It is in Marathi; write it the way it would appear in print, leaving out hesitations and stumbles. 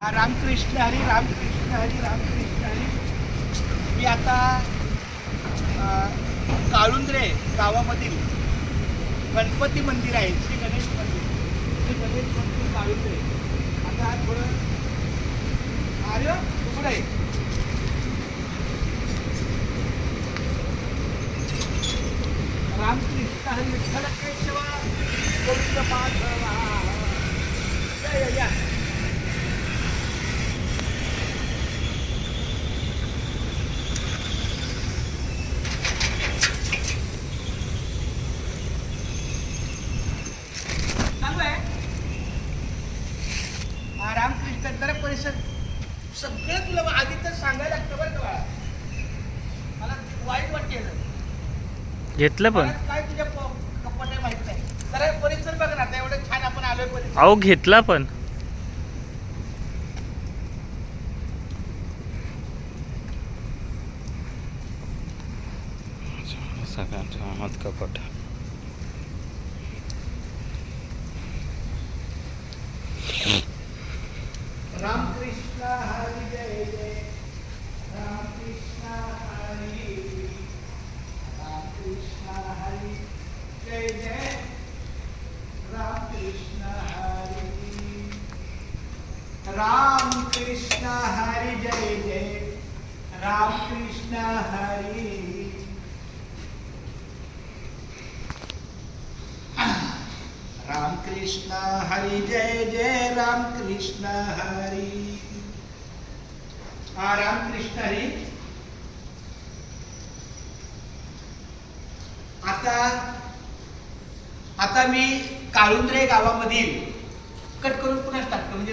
रामकृष्ण हरी, रामकृष्ण हरी, रामकृष्ण हरी. मी आता काळुंद्रे गावामधील गणपती मंदिर आहे, श्री गणेश मंदिर. श्री गणेश मंदिर काळुंद्रे. आता थोडं अरे कुठं आहे. रामकृष्ण हरी, विठ्ठल केशव गोविंद माधवा. या रामकृष्ण जरा परिसर सगळं तुला आधी तर सांगायला लागतं बरं का बाळा. मला वाईट वाटते घेतलं पण काय तुझ्या कपडे माहित नाही. जरा परिसर बघ ना, आता एवढं छान आपण आलोय परिसर. अहो घेतला पण सगळ्यांचा मत कपट. रामकृष्ण हरी जय जय, रामकृष्ण हरी, रामकृष्ण हरी जय जय, रामकृष्ण हरी, रामकृष्ण हरी जय जय, रामकृष्ण हरी. रामकृष्ण हरी जय जय, रामकृष्ण हरी. रामकृष्ण हरी. आता मी काळुंद्रे गावामधील कट करून पुन्हा टाकतो म्हणजे